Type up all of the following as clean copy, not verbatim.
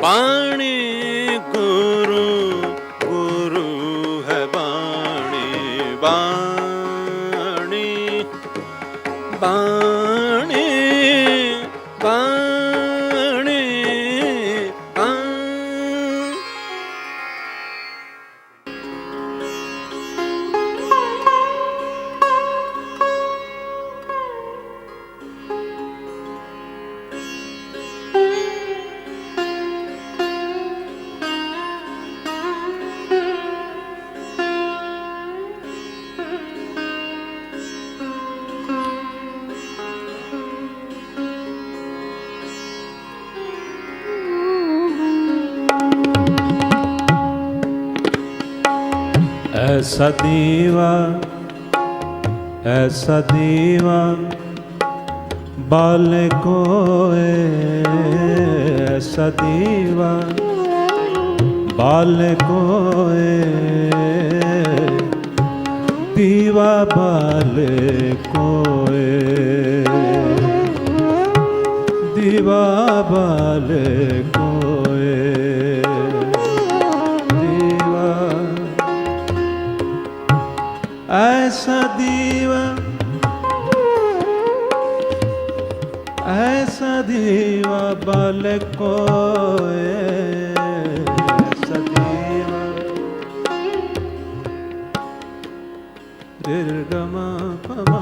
बाणी गुरु गुरु है बाणी बाणी बाणी बाणी ऐसा दीवा बाल कोए, ऐसा दीवा बाल कोए, दीवा बाल कोए, दीवा बाल कोए, ऐसा दीवा बाल कोए, ऐसा दीवा रे ग म प म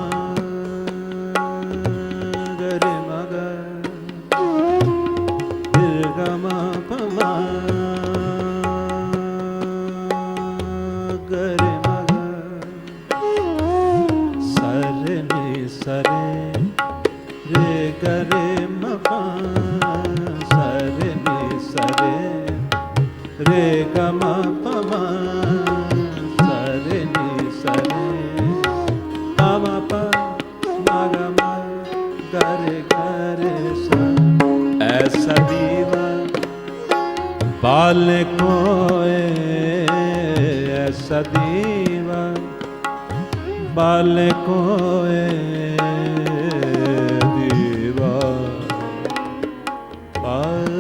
ग रे म ग रे ग म प म ग रे म ग सरे नि सरे रे ग रे म प सरे नि सरे रे ग म प म सरे नि सरे म म प म ग म ग रे सा। ऐसा दीवा बाल कोए, ऐसा दीवा बाल कोए, दीवा बाल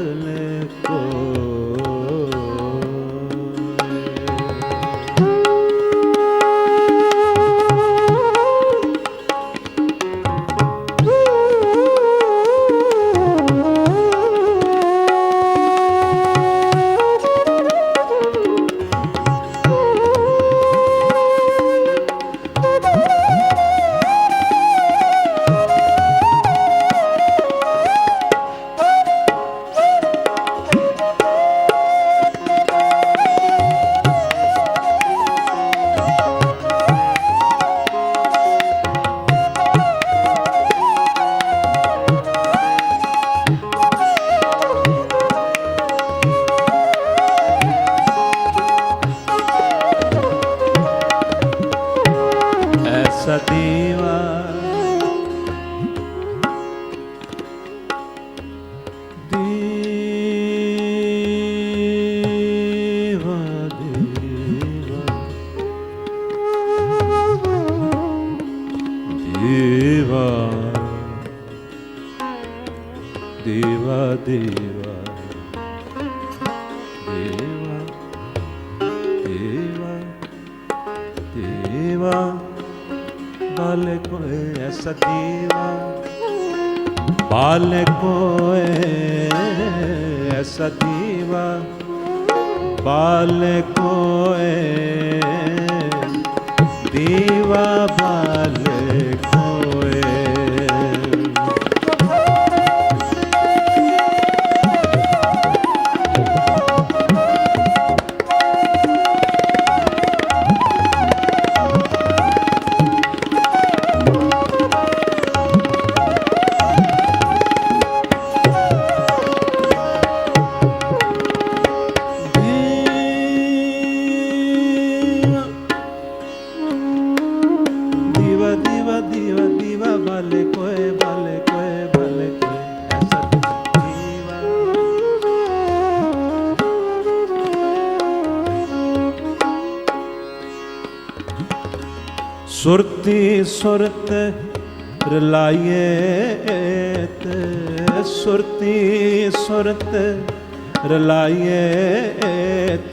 ऐसा दीवा दीवा दीवा दीवा दीवा दीवा दीवा दीवा बाल कोए, ऐसा दीवा बाल कोए, ऐसा दीवा बाल कोए, दीवा बाल कोए। सुरती सुरत रलाइए सुरती सुरत रलायेत।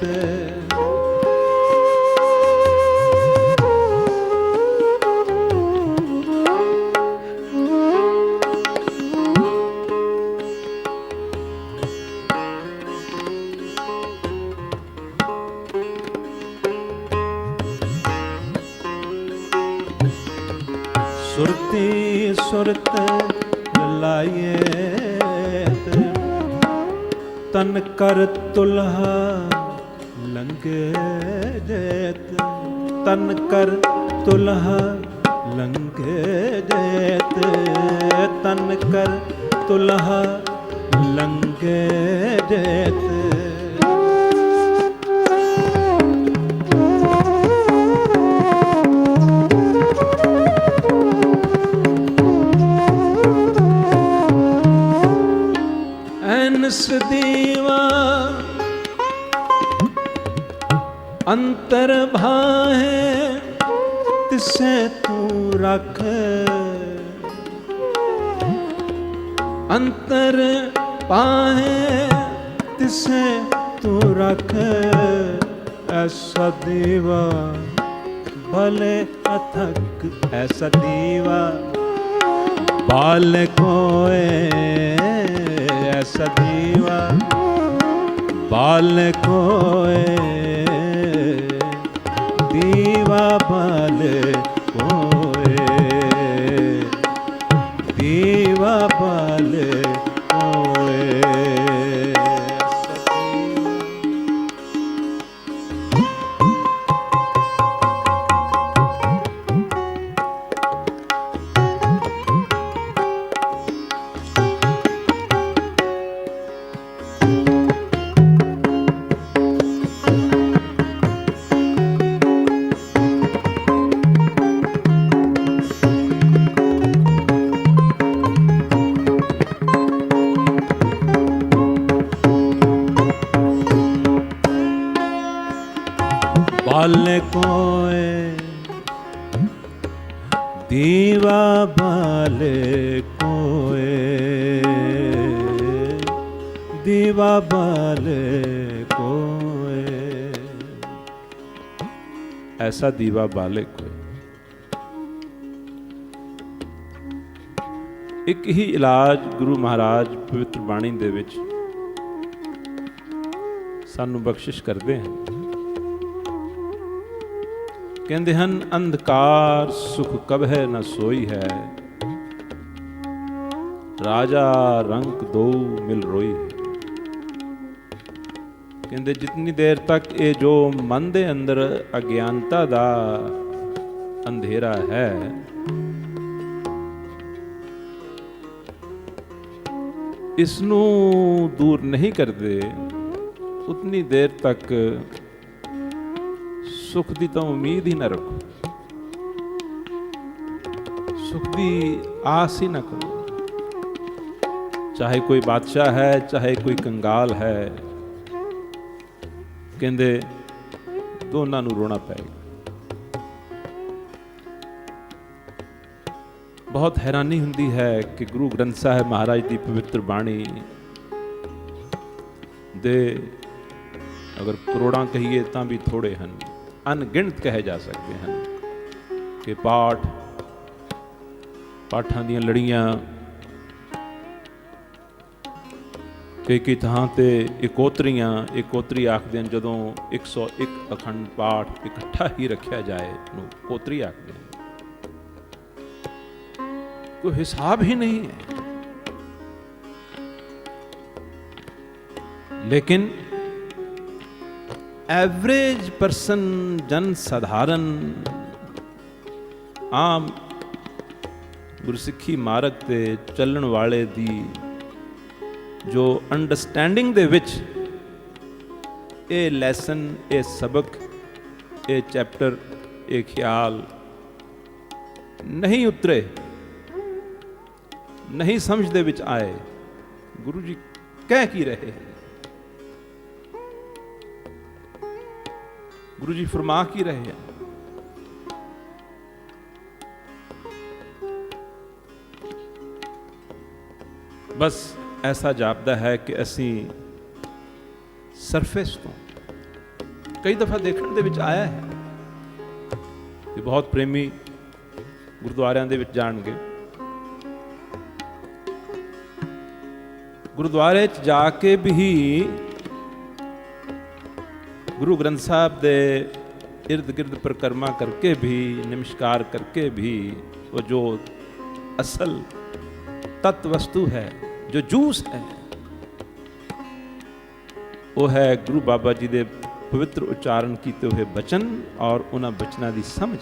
सुरती सुरत लायेत, तन कर तुल्हा लंगे देत। तन कर तुल्हा लंगे देत, तन कर तुल्हा लंगे देत। दीवा अंतर भाहे तिसे तू रख। अंतर पाहे तिसे तू रख। ऐसा दीवा भले अथक, ऐसा दीवा बाल कोए। ऐसा दीवा बाल कोए, दीवा बाल कोए, दीवा बाल कोए। बाल कोए, दीवा बाल कोए, दीवा बाल कोए। ऐसा दीवा बाले कोए। एक ही इलाज गुरु महाराज पवित्र बाणी दे विच सानू बख्शिश करते हैं। कहते हैं अंधकार सुख कबह न सोई है, राजा रंक दो मिल रोई है। कहते जितनी देर तक ये जो मन दे अंदर अज्ञानता दा अंधेरा है, इसनू दूर नहीं करते, उतनी देर तक सुख की तो उम्मीद ही ना रखो, सुख की आस ही ना करो। चाहे कोई बादशाह है, चाहे कोई कंगाल है, कहते दोनों नूं रोना पेगा। बहुत हैरानी हुंदी है कि गुरु ग्रंथ साहिब महाराज की पवित्र बाणी दे अगर करोड़ां कहिए तां भी थोड़े हैं, अनगिणत कहे जा सकते हैं कि पाठां दीयां लड़ियां कई थां ते इकोतरी आखदे हैं। जदों 101 अखंड पाठ इकट्ठा ही रखा जाए नूं कोतरी आखदे हैं। कोई हिसाब ही नहीं है। लेकिन एवरेज पर्सन, जन साधारण आम गुरसिੱਖੀ मार्ग ते चलण वाले दी जो अंडरस्टैंडिंग दे विच ये लैसन, ये सबक, ये चैप्टर, ये ख्याल नहीं उतरे, नहीं समझ दे विच आए। गुरु जी कह की रहे हैं, गुरु जी फरमा की रहे हैं। बस ਐਸਾ ਜਾਪਦਾ ਹੈ ਕਿ ਅਸੀਂ ਸਰਫੇਸ ਤੋਂ, ਕਈ ਦਫਾ ਦੇਖਣ ਦੇ ਵਿੱਚ ਆਇਆ ਹੈ ਕਿ ਬਹੁਤ ਪ੍ਰੇਮੀ ਗੁਰਦੁਆਰਿਆਂ ਦੇ ਵਿੱਚ ਜਾਣਗੇ, ਗੁਰਦੁਆਰੇ 'ਚ ਜਾ ਕੇ ਵੀ ਗੁਰੂ ਗ੍ਰੰਥ ਸਾਹਿਬ ਦੇ इर्द गिर्द परिक्रमा करके भी, नमस्कार करके भी, वो जो असल तत्व वस्तु है, जो जूस है, वो है गुरु बाबा जी दे पवित्र उच्चारण किए हुए बचन और उन्हां बचनां दी समझ।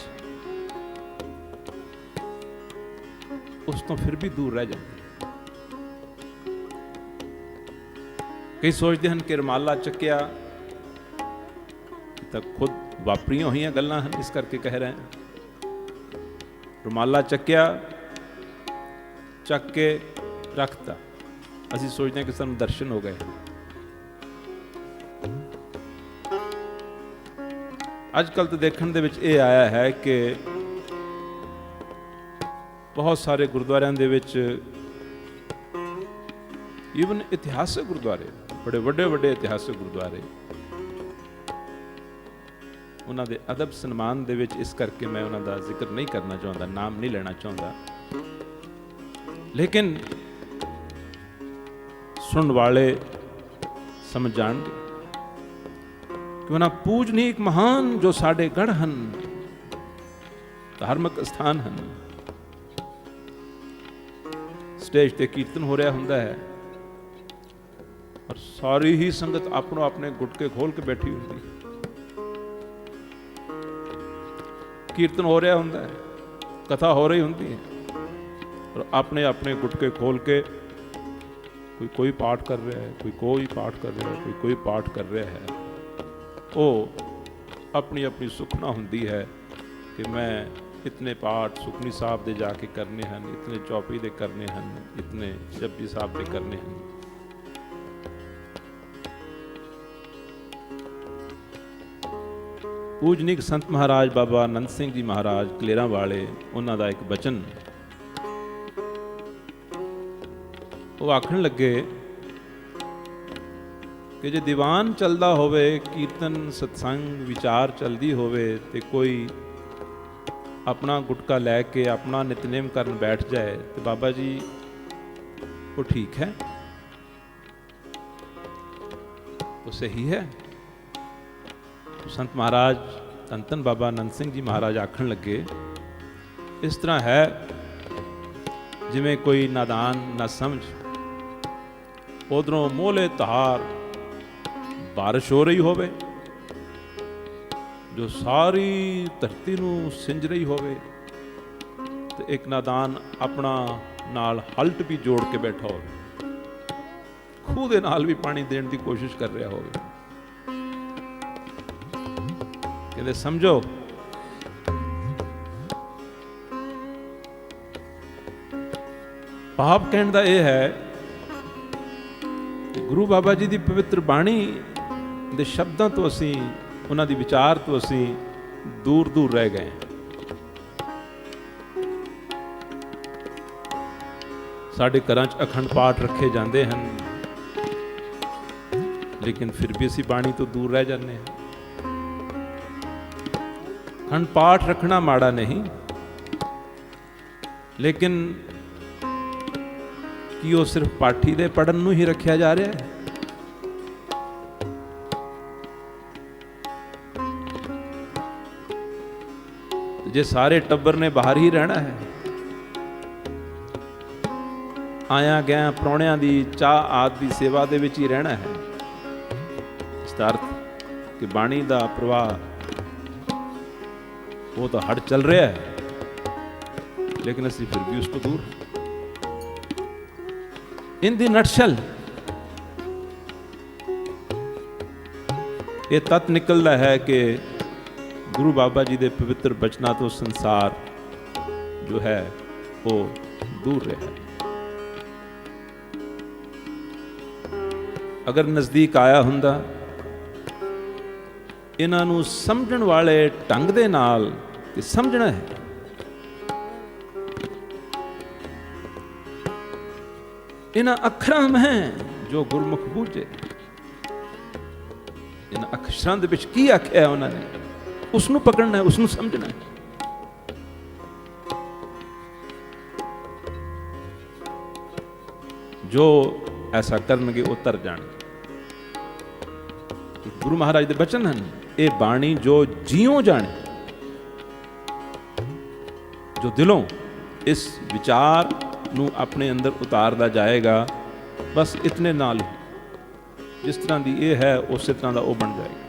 उस तो फिर भी दूर रह जाते। कई सोचते हैं कि रुमाला चक्या तो खुद ਵਾਪਰੀਆਂ ਹੋਈਆਂ ਗੱਲਾਂ ਹਨ, ਇਸ ਕਰਕੇ ਕਹਿ ਰਹੇ ਹਾਂ। ਰੁਮਾਲਾ ਚੱਕਿਆ, ਚੱਕ ਕੇ ਰੱਖਤਾ, ਅਸੀਂ ਸੋਚਦੇ ਹਾਂ ਕਿ ਸਾਨੂੰ ਦਰਸ਼ਨ ਹੋ ਗਏ। ਅੱਜ ਕੱਲ੍ਹ ਤਾਂ ਦੇਖਣ ਦੇ ਵਿੱਚ ਇਹ ਆਇਆ ਹੈ ਕਿ ਬਹੁਤ ਸਾਰੇ ਗੁਰਦੁਆਰਿਆਂ ਦੇ ਵਿੱਚ, ਈਵਨ ਇਤਿਹਾਸਕ ਗੁਰਦੁਆਰੇ, ਬੜੇ ਵੱਡੇ ਵੱਡੇ ਇਤਿਹਾਸਕ ਗੁਰਦੁਆਰੇ, ਉਹਨਾਂ ਦੇ ਅਦਬ ਸਨਮਾਨ ਦੇ ਵਿੱਚ, ਇਸ ਕਰਕੇ ਮੈਂ ਉਹਨਾਂ ਦਾ ਜ਼ਿਕਰ ਨਹੀਂ ਕਰਨਾ ਚਾਹੁੰਦਾ, ਨਾਮ ਨਹੀਂ ਲੈਣਾ ਚਾਹੁੰਦਾ, ਲੇਕਿਨ ਸੁਣਨ ਵਾਲੇ ਸਮਝ ਜਾਣਗੇ ਕਿ ਉਹਨਾਂ ਪੂਜਨੀਕ ਮਹਾਨ ਜੋ ਸਾਡੇ ਗੜ੍ਹ ਹਨ, ਧਾਰਮਿਕ ਸਥਾਨ ਹਨ, ਸਟੇਜ ਤੇ ਕੀਰਤਨ ਹੋ ਰਿਹਾ ਹੁੰਦਾ ਹੈ ਔਰ ਸਾਰੀ ਹੀ ਸੰਗਤ ਆਪਣੋ ਆਪਣੇ ਗੁਟਕੇ ਖੋਲ ਕੇ ਬੈਠੀ ਹੁੰਦੀ ਹੈ। ਕੀਰਤਨ ਹੋ ਰਿਹਾ ਹੁੰਦਾ ਹੈ, ਕਥਾ ਹੋ ਰਹੀ ਹੁੰਦੀ ਹੈ ਔਰ ਆਪਣੇ ਆਪਣੇ ਗੁਟਕੇ ਖੋਲ ਕੇ ਕੋਈ ਪਾਠ ਕਰ ਰਿਹਾ ਹੈ, ਕੋਈ ਪਾਠ ਕਰ ਰਿਹਾ ਹੈ, ਕੋਈ ਪਾਠ ਕਰ ਰਿਹਾ ਹੈ। ਉਹ ਆਪਣੀ ਆਪਣੀ ਸੁਖਨਾ ਹੁੰਦੀ ਹੈ ਕਿ ਮੈਂ ਇਤਨੇ ਪਾਠ ਸੁਖਨੀ ਸਾਹਿਬ ਦੇ ਜਾ ਕੇ ਕਰਨੇ ਹਨ, ਇਤਨੇ ਚੌਪਈ ਦੇ ਕਰਨੇ ਹਨ, ਇਤਨੇ ਜਪਜੀ ਸਾਹਿਬ ਦੇ ਕਰਨੇ ਹਨ। ਪੂਜਨੀਕ ਸੰਤ ਮਹਾਰਾਜ ਬਾਬਾ ਆਨੰਦ ਸਿੰਘ ਜੀ ਮਹਾਰਾਜ ਕਲੇਰਾਂ ਵਾਲੇ, ਉਹਨਾਂ ਦਾ ਇੱਕ ਬਚਨ, ਉਹ ਆਖਣ ਲੱਗੇ ਕਿ ਜੇ ਦੀਵਾਨ ਚੱਲਦਾ ਹੋਵੇ, ਕੀਰਤਨ ਸਤਸੰਗ ਵਿਚਾਰ ਚੱਲਦੀ ਹੋਵੇ ਤੇ ਕੋਈ ਆਪਣਾ ਗੁਟਕਾ ਲੈ ਕੇ ਆਪਣਾ ਨਿਤਨੇਮ ਕਰਨ ਬੈਠ ਜਾਏ ਤੇ ਬਾਬਾ ਜੀ ਉਹ ਠੀਕ ਹੈ, ਉਹ ਸਹੀ ਹੈ। ਸੰਤ ਮਹਾਰਾਜ ਧੰਨ ਧੰਨ ਬਾਬਾ ਆਨੰਦ ਸਿੰਘ ਜੀ ਮਹਾਰਾਜ ਆਖਣ ਲੱਗੇ, ਇਸ ਤਰ੍ਹਾਂ ਹੈ ਜਿਵੇਂ ਕੋਈ ਨਾਦਾਨ ਨਾ ਸਮਝ, ਉਧਰੋਂ ਮੋਲੇ ਧਾਰ ਬਾਰਿਸ਼ ਹੋ ਰਹੀ ਹੋਵੇ ਜੋ ਸਾਰੀ ਧਰਤੀ ਨੂੰ ਸਿੰਜ ਰਹੀ ਹੋਵੇ, ਤੇ ਇੱਕ ਨਾਦਾਨ ਆਪਣਾ ਨਾਲ ਹਲਟ ਵੀ ਜੋੜ ਕੇ ਬੈਠਾ ਹੋਵੇ, ਖੂਹ ਦੇ ਨਾਲ ਵੀ ਪਾਣੀ ਦੇਣ ਦੀ ਕੋਸ਼ਿਸ਼ ਕਰ ਰਿਹਾ ਹੋਵੇ। ਕਹਿੰਦੇ ਸਮਝੋ, ਭਾਵ ਕਹਿਣ ਦਾ ਇਹ ਹੈ ਕਿ ਗੁਰੂ ਬਾਬਾ ਜੀ ਦੀ ਪਵਿੱਤਰ ਬਾਣੀ ਦੇ ਸ਼ਬਦਾਂ ਤੋਂ ਅਸੀਂ, ਉਹਨਾਂ ਦੀ ਵਿਚਾਰ ਤੋਂ ਅਸੀਂ ਦੂਰ ਦੂਰ ਰਹਿ ਗਏ। ਸਾਡੇ ਘਰਾਂ 'ਚ ਅਖੰਡ ਪਾਠ ਰੱਖੇ ਜਾਂਦੇ ਹਨ, ਲੇਕਿਨ ਫਿਰ ਵੀ ਅਸੀਂ ਬਾਣੀ ਤੋਂ ਦੂਰ ਰਹਿ ਜਾਂਦੇ ਹਾਂ। ਅਖੰਡ ਪਾਠ ਰੱਖਣਾ ਮਾੜਾ ਨਹੀਂ, ਲੇਕਿਨ ਕੀ ਉਹ ਸਿਰਫ ਪਾਠੀ ਦੇ ਪੜਨ ਨੂੰ ਹੀ ਰੱਖਿਆ ਜਾ ਰਿਹਾ ਹੈ? ਜੇ ਸਾਰੇ ਟੱਬਰ ਨੇ ਬਾਹਰ ਹੀ ਰਹਿਣਾ ਹੈ, ਆਇਆ ਗਿਆ ਪ੍ਰਾਹੁਣਿਆਂ ਦੀ ਚਾਹ ਆਦਿ ਦੀ ਸੇਵਾ ਦੇ ਵਿੱਚ ਹੀ ਰਹਿਣਾ ਹੈ, ਇਸ ਦਾ ਅਰਥ ਕਿ ਬਾਣੀ ਦਾ ਪ੍ਰਵਾਹ ਉਹ ਤਾਂ ਹਟ ਚੱਲ ਰਿਹਾ ਹੈ, ਲੇਕਿਨ ਅਸੀਂ ਫਿਰ ਵੀ ਉਸ ਤੋਂ ਦੂਰ। ਇਨ ਦੀ ਨਟਸ਼ੈਲ ਇਹ ਤੱਤ ਨਿਕਲਦਾ ਹੈ ਕਿ ਗੁਰੂ ਬਾਬਾ ਜੀ ਦੇ ਪਵਿੱਤਰ ਬਚਨਾਂ ਤੋਂ ਸੰਸਾਰ ਜੋ ਹੈ ਉਹ ਦੂਰ ਰਿਹਾ। ਅਗਰ ਨਜ਼ਦੀਕ ਆਇਆ ਹੁੰਦਾ, ਇਹਨਾਂ ਨੂੰ ਸਮਝਣ ਵਾਲੇ ਢੰਗ ਦੇ ਨਾਲ ਕਿ ਸਮਝਣਾ ਹੈ, इन्हां अखरां में जो गुरमुख बूझे। इन्हां अक्षरां दे विच की आख्या है उन्होंने, उसनूं पकड़ना है, उसनूं समझना है। जो ऐसा करनगे वो तर जाणगे। गुरु महाराज दे बचन हैं, ये बाणी जो जियों जाने, जो दिलों इस विचार नूं अपने अंदर उतारदा जाएगा, बस इतने नाल जिस तरह की ये है उस तरह का वो बन जाएगा।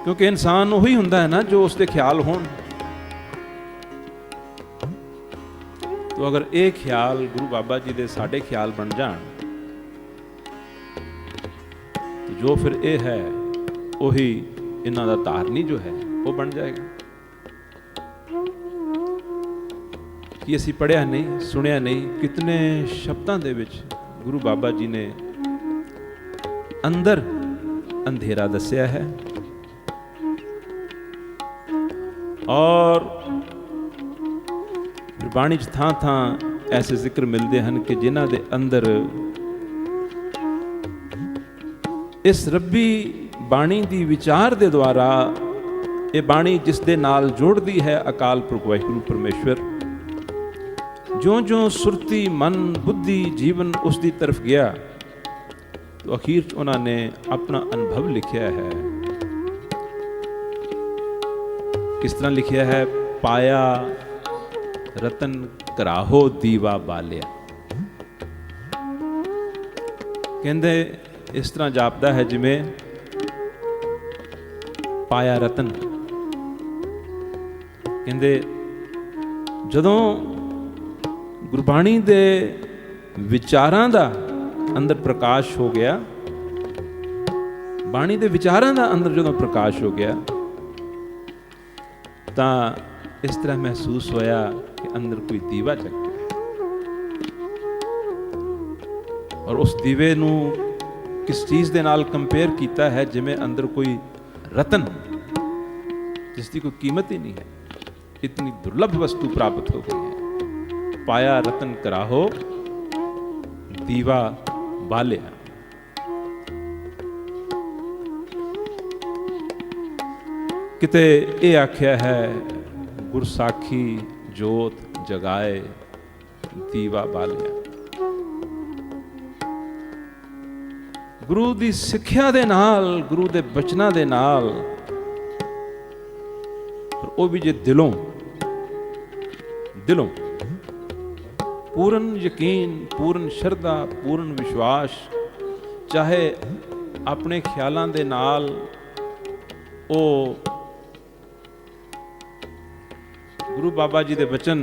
क्योंकि इंसान वही हुंदा है ना जो उसके ख्याल होण। तो अगर ये ख्याल गुरु बाबा जी दे साडे ख्याल बन जाण, तो जो फिर ये है वही इन्हां दा धारनी जो है वो बन जाएगा। कि असीं पढ़िया नहीं, सुनिया नहीं, कितने शब्दां दे विच गुरु बाबा जी ने अंदर अंधेरा दस्या है और बाणी च थां थां ऐसे जिक्र मिलते हैं कि जिन्हां दे अंदर इस रब्बी बाणी दी विचार दे द्वारा ये बाणी जिस दे नाल जोड़दी है अकाल पुरख वाहिगुरू परमेश्वर, ज्यों ज्यों सुरती मन बुद्धि जीवन उसकी तरफ गया, तो अखीर उन्होंने अपना अनुभव लिखा है। किस तरह लिखा है? पाया रतन कराहो दीवा बालिया। कहते इस तरह जापदा है जिमें पाया रतन। कहते जदों गुरबाणी दे विचारां दा अंदर प्रकाश हो गया, बाणी दे विचारां दा अंदर जदों प्रकाश हो गया, तां इस तरह महसूस होया कि अंदर कोई दीवा जग गया। और उस दीवे नूं किस चीज़ दे नाल कंपेयर कीता है जिमें अंदर कोई रतन जिसकी कोई कीमत ही नहीं है, इतनी दुर्लभ वस्तु प्राप्त हो गई है। पाया रतन कराहो दीवा बालिया। किते ये आख्या है गुरसाखी जोत जगाए दीवा बालिया। गुरु दी सिक्ख्या दे नाल, गुरु दे बचना दे नाल, पर वो भी जे दिलों पूर्ण यकीन, पूर्ण श्रद्धा, पूर्ण विश्वास, चाहे अपने ख्यालां दे नाल ओ गुरु बाबा जी दे बचन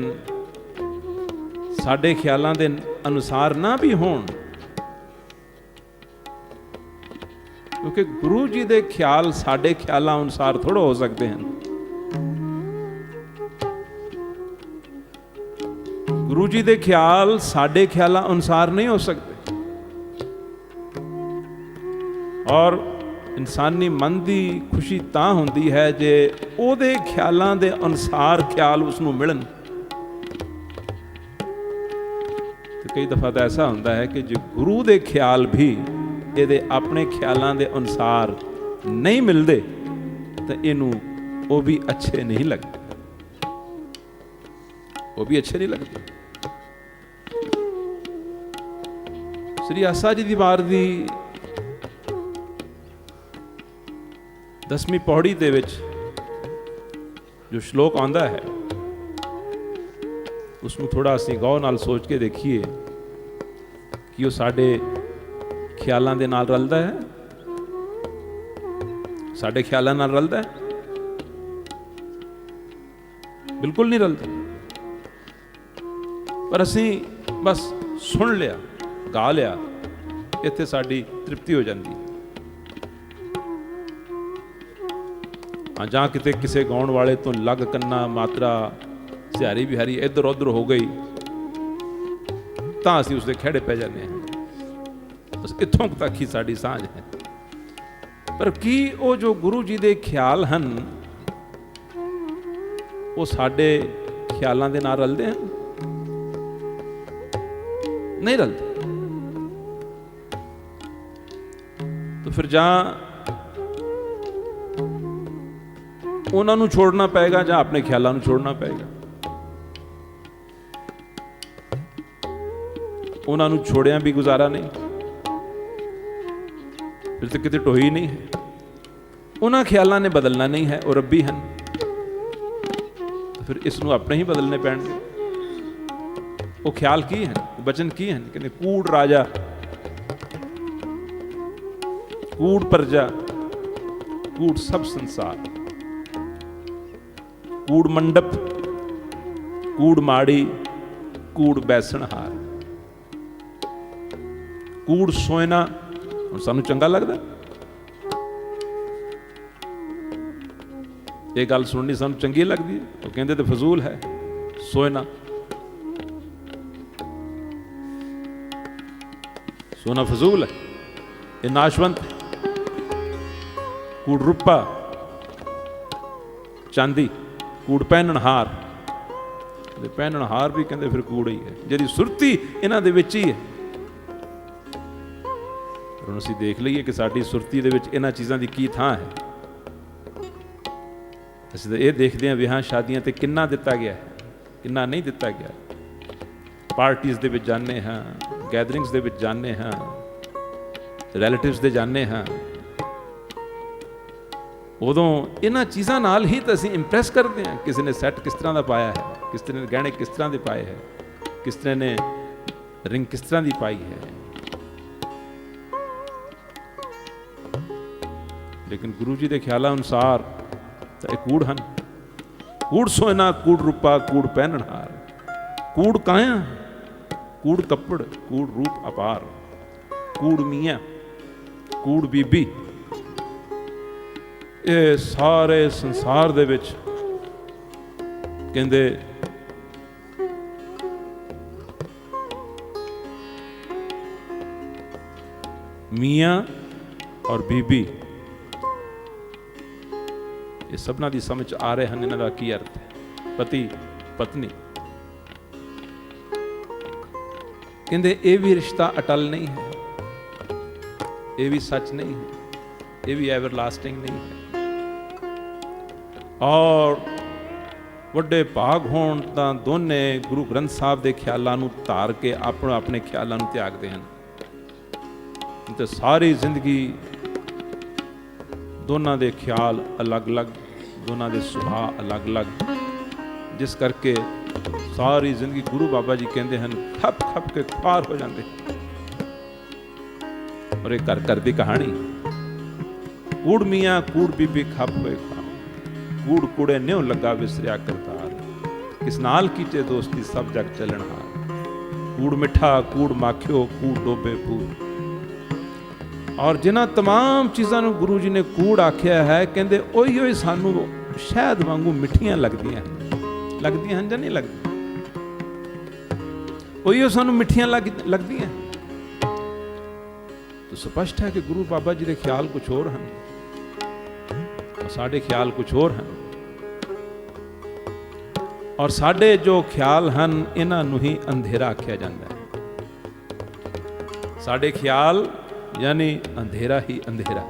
साडे ख्यालां दे अनुसार ना भी होण, क्योंकि गुरु जी दे ख्याल साडे ख्यालां अनुसार थोड़ा हो सकते हैं। गुरु जी दे ख्याल साडे ख्यालां अनुसार नहीं हो सकते। और इंसानी मन की खुशी तां होंदी है जे ओदे ख्यालां दे अनुसार ख्याल उसनूं मिलन। तो कई दफा तो ऐसा होंदा है कि जो गुरु दे ख्याल भी ਇਹਦੇ ਆਪਣੇ ख्यालों के अनुसार नहीं मिलते तो इनू वो भी अच्छे नहीं लगते, वो भी अच्छे नहीं लगते। श्री आसा जी दी वार दी 10वीं पौड़ी दे विच जो श्लोक आंदा है उसनूं थोड़ा असीं गौर नाल सोच के देखिए कि वो साडे ख्यालां दे नाल रलदा है, साडे ख्यालां नाल रलदा है? बिल्कुल नहीं रलदा। पर असीं बस सुन लिया, गा लिया, इत्थे साडी तृप्ति हो जाती। हाँ, जां किते किसे गाउण वाले तो लग कन्ना मात्रा सिहारी बिहारी इधर उधर हो गई तां असीं उसदे खेड़े पै जाते हैं। बस इत्थों तक ही साड़ी सांझ है। पर की वो जो गुरु जी दे ख्याल हैं वो साडे ख्यालां दे नाल रलदे हैं? नहीं रलते। तो फिर ਜਾਂ ਉਹਨਾਂ ਨੂੰ ਛੋੜਨਾ ਪਏਗਾ ਜਾਂ ਆਪਣੇ ਖਿਆਲਾਂ ਨੂੰ ਛੋੜਨਾ ਪਏਗਾ। ਉਹਨਾਂ ਨੂੰ ਛੋੜਿਆਂ ਵੀ ਗੁਜ਼ਾਰਾ ਨਹੀਂ, ਫਿਰ ਤਾਂ ਕਿਤੇ ਢੋਈ ਨਹੀਂ ਹੈ। ਉਹਨਾਂ ਖਿਆਲਾਂ ਨੇ ਬਦਲਣਾ ਨਹੀਂ ਹੈ, ਉਹ ਰੱਬੀ ਹਨ। ਫਿਰ ਇਸ ਨੂੰ ਆਪਣੇ ਹੀ ਬਦਲਨੇ ਪੈਣਗੇ। ਉਹ ਖਿਆਲ ਕੀ ਹਨ, ਬਚਨ ਕੀ ਹਨ? ਕਹਿੰਦੇ ਕੂੜ ਰਾਜਾ, ਕੂੜ ਪ੍ਰਜਾ, ਕੂੜ ਸਭ ਸੰਸਾਰ, ਕੂੜ ਮੰਡਪ, ਕੂੜ ਮਾੜੀ, ਕੂੜ ਬੈਸਣਹਾਰ, ਕੂੜ ਸੋਇਨਾ। ਹੁਣ ਸਾਨੂੰ ਚੰਗਾ ਲੱਗਦਾ ਇਹ ਗੱਲ ਸੁਣਨੀ, ਸਾਨੂੰ ਚੰਗੀ ਲੱਗਦੀ ਹੈ। ਉਹ ਕਹਿੰਦੇ ਤੇ ਫਜ਼ੂਲ ਹੈ ਸੋਇਨਾ। ਸੋਨਾ ਫਜ਼ੂਲ ਹੈ, ਇਹ ਨਾਸ਼ਵੰਤ ਹੈ। ਕੂੜ ਰੂਪਾ, ਚਾਂਦੀ, ਕੂੜ ਪਹਿਨਣਹਾਰ। ਪਹਿਨਣਹਾਰ ਵੀ ਕਹਿੰਦੇ ਫਿਰ ਕੂੜ ਹੀ ਹੈ, ਜਿਹਦੀ ਸੁਰਤੀ ਇਹਨਾਂ ਦੇ ਵਿੱਚ ਹੀ ਹੈ। ਹੁਣ ਅਸੀਂ ਦੇਖ ਲਈਏ ਕਿ ਸਾਡੀ ਸੁਰਤੀ ਦੇ ਵਿੱਚ ਇਹਨਾਂ ਚੀਜ਼ਾਂ ਦੀ ਕੀ ਥਾਂ ਹੈ। ਅਸੀਂ ਤਾਂ ਇਹ ਦੇਖਦੇ ਹਾਂ ਵਿਆਹਾਂ ਸ਼ਾਦੀਆਂ ਤੇ ਕਿੰਨਾ ਦਿੱਤਾ ਗਿਆ ਹੈ, ਕਿੰਨਾ ਨਹੀਂ ਦਿੱਤਾ ਗਿਆ। ਪਾਰਟੀਆਂ ਦੇ ਵਿੱਚ ਜਾਂਦੇ ਹਾਂ, ਗੈਦਰਿੰਗਸ ਦੇ ਵਿੱਚ ਜਾਂਦੇ ਹਾਂ, ਰਿਲੇਟਿਵਸ ਦੇ ਜਾਂਦੇ ਹਾਂ, ਉਦੋਂ ਇਹਨਾਂ ਚੀਜ਼ਾਂ ਨਾਲ ਹੀ ਤਾਂ ਅਸੀਂ ਇੰਪ੍ਰੈਸ ਕਰਦੇ ਹਾਂ। ਕਿਸੇ ਨੇ ਸੈੱਟ ਕਿਸ ਤਰ੍ਹਾਂ ਦਾ ਪਾਇਆ ਹੈ, ਕਿਸੇ ਨੇ ਗਹਿਣੇ ਕਿਸ ਤਰ੍ਹਾਂ ਦੇ ਪਾਏ ਹੈ, ਕਿਸੇ ਨੇ ਰਿੰਗ ਕਿਸ ਤਰ੍ਹਾਂ ਦੀ ਪਾਈ ਹੈ। ਲੇਕਿਨ ਗੁਰੂ ਜੀ ਦੇ ਖਿਆਲਾਂ ਅਨੁਸਾਰ ਤਾਂ ਇਹ ਕੂੜ ਹਨ। ਕੂੜ ਸੋਇਨਾ, ਕੂੜ ਰੂਪਾ, ਕੂੜ ਪਹਿਨਣਹਾਰ, ਕੂੜ ਕਾਇਆ, ਕੂੜ ਕੱਪੜ, ਕੂੜ ਰੂਪ ਅਪਾਰ, ਕੂੜ ਮੀਆਂ, ਕੂੜ ਬੀਬੀ। ਇਹ ਸਾਰੇ ਸੰਸਾਰ ਦੇ ਵਿੱਚ ਕਹਿੰਦੇ ਮੀਆਂ ਔਰ ਬੀਬੀ, ਇਹ ਸਭਨਾਂ ਦੀ ਸਮਝ ਆ ਰਹੇ ਹਨ ਇਹਨਾਂ ਦਾ ਕੀ ਅਰਥ ਹੈ। ਪਤੀ ਪਤਨੀ, ਕਹਿੰਦੇ ਇਹ ਵੀ ਰਿਸ਼ਤਾ ਅਟਲ ਨਹੀਂ ਹੈ, ਇਹ ਵੀ ਸੱਚ ਨਹੀਂ ਹੈ, ਇਹ ਵੀ ਐਵਰਲਾਸਟਿੰਗ ਨਹੀਂ ਹੈ। ਔਰ ਵੱਡੇ ਭਾਗ ਹੋਣ ਤਾਂ ਦੋਨੇ ਗੁਰੂ ਗ੍ਰੰਥ ਸਾਹਿਬ ਦੇ ਖਿਆਲਾਂ ਨੂੰ ਧਾਰ ਕੇ ਆਪਣੇ ਖਿਆਲਾਂ ਨੂੰ ਤਿਆਗਦੇ ਹਨ। ਤੇ ਸਾਰੀ ਜ਼ਿੰਦਗੀ ਦੋਨਾਂ ਦੇ ਖਿਆਲ ਅਲੱਗ-ਅਲੱਗ, ਦੋਨਾਂ ਦੇ ਸੁਭਾਅ ਅਲੱਗ-ਅਲੱਗ, ਜਿਸ ਕਰਕੇ ਸਾਰੀ ਜ਼ਿੰਦਗੀ ਗੁਰੂ ਬਾਬਾ ਜੀ ਕਹਿੰਦੇ ਹਨ ਖੱਪ ਖੱਪ ਕੇ ਖਾਰ ਹੋ ਜਾਂਦੇ। ਔਰ ਇਹ ਘਰ ਦੀ ਕਹਾਣੀ। ਕੂੜ ਮੀਆਂ ਕੂੜ ਬੀਬੀ ਖੱਪ ਹੋਏ ਖਾਰ, ਕੂੜ ਕੂੜੇ ਨਿਉ ਲੱਗਾ ਵਿਸਰਿਆ ਕਰਤਾਰ, ਕਿਸ ਨਾਲ ਕੀਤੇ ਦੋਸਤੀ ਸਭ ਜਗ ਚੱਲਣਹਾਰ, ਕੂੜ ਮਿੱਠਾ ਕੂੜ ਮਾਖਿਓ, ਕੂੜ ਡੋਬੇ ਪੂਰ। ਔਰ ਜਿਨ੍ਹਾਂ ਤਮਾਮ ਚੀਜ਼ਾਂ ਨੂੰ ਗੁਰੂ ਜੀ ਨੇ ਕੂੜ ਆਖਿਆ ਹੈ, ਕਹਿੰਦੇ ਉਹੀ ਸਾਨੂੰ ਸ਼ਹਿਦ ਵਾਂਗੂ ਮਿੱਠੀਆਂ ਲੱਗਦੀਆਂ ਹਨ ਜਾਂ ਨਹੀਂ ਲੱਗਦੀਆਂ? ਉਹੀ ਸਾਨੂੰ ਮਿੱਠੀਆਂ ਲੱਗਦੀਆਂ। ਤਾਂ ਸਪਸ਼ਟ ਹੈ ਕਿ ਗੁਰੂ ਬਾਬਾ ਜੀ ਦੇ ਖਿਆਲ ਕੁਝ ਹੋਰ ਹਨ, ਸਾਡੇ ਖਿਆਲ ਕੁਝ ਹੋਰ ਹਨ। ਔਰ ਸਾਡੇ ਜੋ ਖਿਆਲ ਹਨ ਇਹਨਾਂ ਨੂੰ ਹੀ ਅੰਧੇਰਾ ਆਖਿਆ ਜਾਂਦਾ ਹੈ। ਸਾਡੇ ਖਿਆਲ ਯਾਨੀ ਅੰਧੇਰਾ ਹੀ ਅੰਧੇਰਾ।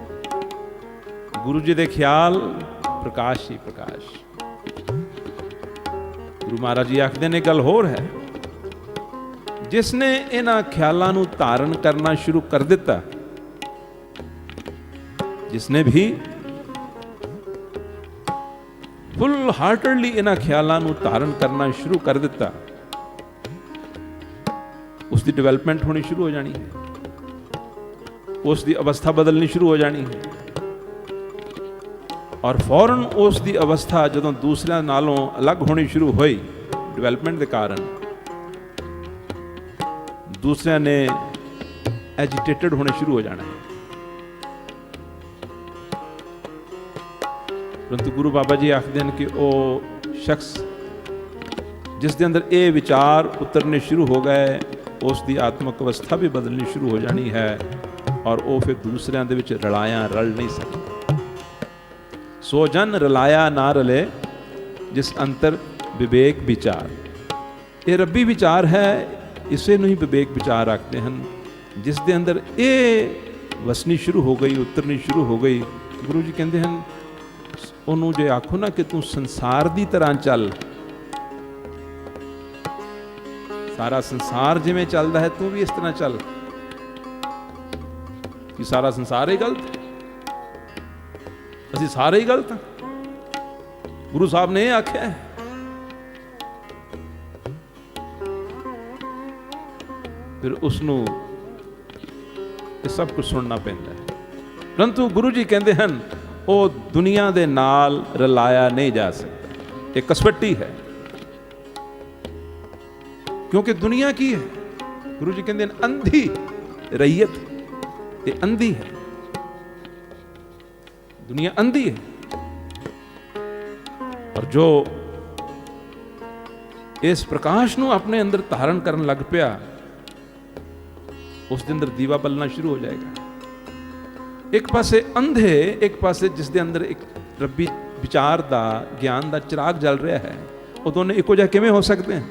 ਗੁਰੂ ਜੀ ਦੇ ਖਿਆਲ ਪ੍ਰਕਾਸ਼ ਹੀ ਪ੍ਰਕਾਸ਼। ਗੁਰੂ ਮਹਾਰਾਜ ਜੀ ਆਖਦੇ ਨੇ ਗੱਲ ਹੋਰ ਹੈ, ਜਿਸ ਨੇ ਇਹਨਾਂ ਖਿਆਲਾਂ ਨੂੰ ਧਾਰਨ ਕਰਨਾ ਸ਼ੁਰੂ ਕਰ ਦਿੱਤਾ, ਜਿਸ ਨੇ ਵੀ ਫੁੱਲ ਹਾਰਟਡਲੀ ਇਹਨਾਂ ਖਿਆਲਾਂ ਨੂੰ ਧਾਰਨ ਕਰਨਾ ਸ਼ੁਰੂ ਕਰ ਦਿੱਤਾ, ਉਸ ਦੀ ਡਿਵੈਲਪਮੈਂਟ ਹੋਣੀ ਸ਼ੁਰੂ ਹੋ ਜਾਣੀ ਹੈ, ਉਸ ਦੀ ਅਵਸਥਾ ਬਦਲਣੀ ਸ਼ੁਰੂ ਹੋ ਜਾਣੀ ਹੈ। ਔਰ ਫੌਰਨ ਉਸ ਦੀ ਅਵਸਥਾ ਜਦੋਂ ਦੂਸਰਿਆਂ ਨਾਲੋਂ ਅਲੱਗ ਹੋਣੀ ਸ਼ੁਰੂ ਹੋਈ ਡਿਵੈਲਪਮੈਂਟ ਦੇ ਕਾਰਨ, ਦੂਸਰਿਆਂ ਨੇ ਐਜੀਟੇਟਡ ਹੋਣੇ ਸ਼ੁਰੂ ਹੋ ਜਾਣਾ ਹੈ। ਪਰੰਤੂ ਗੁਰੂ ਬਾਬਾ ਜੀ ਆਖਦੇ ਹਨ ਕਿ ਉਹ ਸ਼ਖਸ ਜਿਸ ਦੇ ਅੰਦਰ ਇਹ ਵਿਚਾਰ ਉਤਰਨੇ ਸ਼ੁਰੂ ਹੋ ਗਏ, ਉਸ ਦੀ ਆਤਮਿਕ ਅਵਸਥਾ ਵੀ ਬਦਲਣੀ ਸ਼ੁਰੂ ਹੋ ਜਾਣੀ ਹੈ, ਔਰ ਉਹ ਫਿਰ ਦੂਸਰਿਆਂ ਦੇ ਵਿੱਚ ਰਲਾਇਆ ਰਲ ਨਹੀਂ ਸਕਦਾ। ਸੋ ਜਨ ਰਲਾਇਆ ਨਾ ਰਲੇ, ਜਿਸ ਅੰਤਰ ਵਿਵੇਕ ਵਿਚਾਰ। ਇਹ ਰੱਬੀ ਵਿਚਾਰ ਹੈ, ਇਸੇ ਨੂੰ ਹੀ ਵਿਵੇਕ ਵਿਚਾਰ ਰੱਖਦੇ ਹਨ। ਜਿਸ ਦੇ ਅੰਦਰ ਇਹ ਵਸਣੀ ਸ਼ੁਰੂ ਹੋ ਗਈ, ਉਤਰਨੀ ਸ਼ੁਰੂ ਹੋ ਗਈ, ਗੁਰੂ ਜੀ ਕਹਿੰਦੇ ਹਨ ਉਹਨੂੰ ਜੇ ਆਖੋ ਨਾ ਕਿ ਤੂੰ ਸੰਸਾਰ ਦੀ ਤਰ੍ਹਾਂ ਚੱਲ, ਸਾਰਾ ਸੰਸਾਰ ਜਿਵੇਂ ਚੱਲਦਾ ਹੈ ਤੂੰ ਵੀ ਇਸ ਤਰ੍ਹਾਂ ਚੱਲ। ਕਿ ਸਾਰਾ ਸੰਸਾਰ ਹੀ ਗਲਤ, ਅਸੀਂ ਸਾਰੇ ਹੀ ਗਲਤ ਹਾਂ। ਗੁਰੂ ਸਾਹਿਬ ਨੇ ਇਹ ਆਖਿਆ ਹੈ। ਫਿਰ ਉਸ ਨੂੰ ਇਹ ਸਭ ਕੁਝ ਸੁਣਨਾ ਪੈਂਦਾ ਹੈ। ਪਰੰਤੂ ਗੁਰੂ ਜੀ ਕਹਿੰਦੇ ਹਨ ਉਹ ਦੁਨੀਆ ਦੇ ਨਾਲ ਰਲਾਇਆ ਨਹੀਂ ਜਾ ਸਕਦਾ। ਇਹ ਕਸਵੱਟੀ ਹੈ। ਕਿਉਂਕਿ ਦੁਨੀਆ ਕੀ ਹੈ? ਗੁਰੂ ਜੀ ਕਹਿੰਦੇ ਹਨ ਅੰਧੀ ਰਈਅਤ, ਇਹ ਅੰਧੀ ਹੈ, ਦੁਨੀਆ ਅੰਧੀ ਹੈ। ਪਰ ਜੋ ਇਸ ਪ੍ਰਕਾਸ਼ ਨੂੰ ਆਪਣੇ ਅੰਦਰ ਧਾਰਨ ਕਰਨ ਲੱਗ ਪਿਆ, ਉਸ ਦੇ ਅੰਦਰ ਦੀਵਾ ਬਲਣਾ ਸ਼ੁਰੂ ਹੋ ਜਾਏਗਾ। ਇੱਕ ਪਾਸੇ ਅੰਧੇ, ਇੱਕ ਪਾਸੇ ਜਿਸ ਦੇ ਅੰਦਰ ਇੱਕ ਰੱਬੀ ਵਿਚਾਰ ਦਾ, ਗਿਆਨ ਦਾ ਚਿਰਾਗ ਜਲ ਰਿਹਾ ਹੈ, ਉਹ ਦੋਨੇ ਇੱਕੋ ਜਿਹਾ ਕਿਵੇਂ ਹੋ ਸਕਦੇ ਹਨ?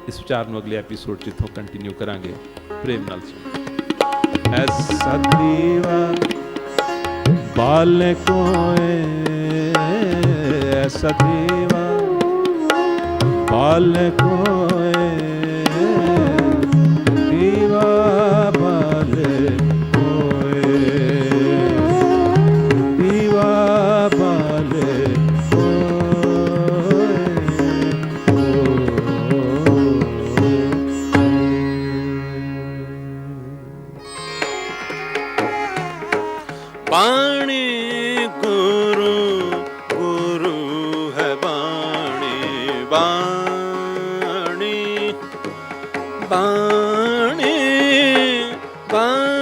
ਇਸ ਵਿਚਾਰ ਨੂੰ ਅਗਲੇ ਐਪੀਸੋਡ 'ਚ ਇੱਥੋਂ ਕੰਟੀਨਿਊ ਕਰਾਂਗੇ। ਪ੍ਰੇਮ ਨਾਲ ਸੁਣੋ। ਐਸਾ ਦੀਵਾ ਬਾਲ ਕੋਏ, ਐਸਾ ਦੀਵਾ ਬਾਲ ਕੋਏ, ਦੀਵਾ ਬਾਲ ਕੋਏ, ਦੀਵਾ ਬਾਲ ਬਾਣੀ ਗੁਰੂ, ਗੁਰੂ ਹੈ ਬਾਣੀ, ਬਾਣੀ, ਬਾਣੀ, ਬਾਣੀ।